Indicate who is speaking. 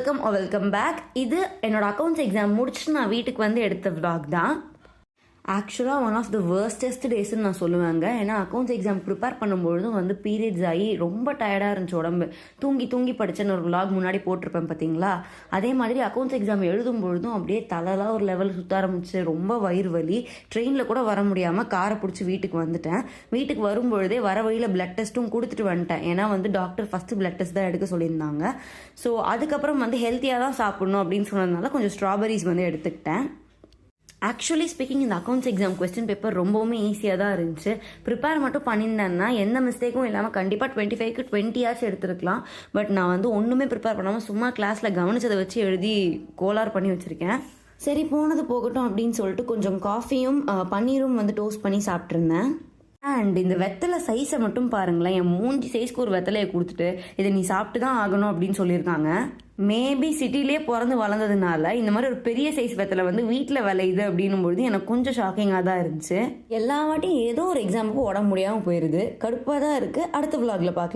Speaker 1: Welcome back. இது என்னோட accounts exam முடிச்சுட்டு நான் வீட்டுக்கு வந்து எடுத்த vlog தான். ஆக்சுவலாக ஒன் ஆஃப் த வேர்ஸ்டஸ்ட் டேஸ்ன்னு நான் சொல்லுவேங்க. ஏன்னா அக்கௌண்ட்ஸ் எக்ஸாம் ப்ரிப்பேர் பண்ணும்பொழுதும் வந்து பீரியட்ஸ் ஆகி ரொம்ப டயர்டாக இருந்துச்சு உடம்பு. தூங்கி படிச்சேன்னு ஒரு vlog முன்னாடி போட்டிருப்பேன் பார்த்தீங்களா. அதே மாதிரி அக்கௌண்ட்ஸ் எக்ஸாம் எழுதும்பொழுதும் அப்படியே தலைலாம் ஒரு லெவல் சுற்ற ஆரம்பிச்சு, ரொம்ப வயிறு வலி. ட்ரெயினில் கூட வர முடியாமல் காரை பிடிச்சி வீட்டுக்கு வந்துட்டேன். வீட்டுக்கு வரும்பொழுதே வர வழியில் பிளட் டெஸ்ட்டும் கொடுத்துட்டு வந்துட்டேன். ஏன்னா வந்து டாக்டர் ஃபஸ்ட்டு பிளட் டெஸ்ட் தான் எடுக்க சொல்லியிருந்தாங்க. ஸோ அதுக்கப்புறம் வந்து ஹெல்த்தியாக தான் சாப்பிடணும் அப்படின்னு சொன்னதுனால கொஞ்சம் ஸ்ட்ராபெரிஸ் வந்து எடுத்துக்கிட்டேன். ஆக்சுவலி ஸ்பீக்கிங் இந்த அக்கௌண்ட்ஸ் எக்ஸாம் கொஸ்டின் பேப்பர் ரொம்பவுமே ஈஸியாக தான் இருந்துச்சு. ப்ரிப்பேர் மட்டும் பண்ணியிருந்தேன்னா எந்த மிஸ்டேக்கும் இல்லாமல் கண்டிப்பாக 25க்கு 20 hours எடுத்துருக்கலாம். பட் நான் வந்து ஒன்றுமே ப்ரிப்பேர் பண்ணாமல் சும்மா கிளாஸில் கவனிச்சதை வச்சு எழுதி கோளாறு பண்ணி வச்சுருக்கேன். சரி போனது போகட்டும் அப்படின்னு சொல்லிட்டு கொஞ்சம் காஃபியும் பன்னீரும் வந்து டோஸ்ட் பண்ணி சாப்பிட்ருந்தேன். அண்ட் இந்த வெத்தலை சைஸை மட்டும் பாருங்களேன். என் மூஞ்சி சைஸ்க்கு ஒரு வெத்தலையை கொடுத்துட்டு இதை நீ சாப்பிட்டு தான் ஆகணும் அப்படின்னு சொல்லியிருக்காங்க. மேபி சிட்டிலே பிறந்து வளர்ந்ததுனால இந்த மாதிரி ஒரு பெரிய சைஸ் வெத்தலை வந்து வீட்டில் விளையுது அப்படின்னும் பொழுது எனக்கு கொஞ்சம் ஷாக்கிங்காக தான் இருந்துச்சு. எல்லா வாட்டியும் ஏதோ ஒரு எக்ஸாமுக்கு உடம்பு முடியாமல் போயிடுது. கடுப்பாக தான் இருக்குது. அடுத்த vlogல பார்க்கலாம்.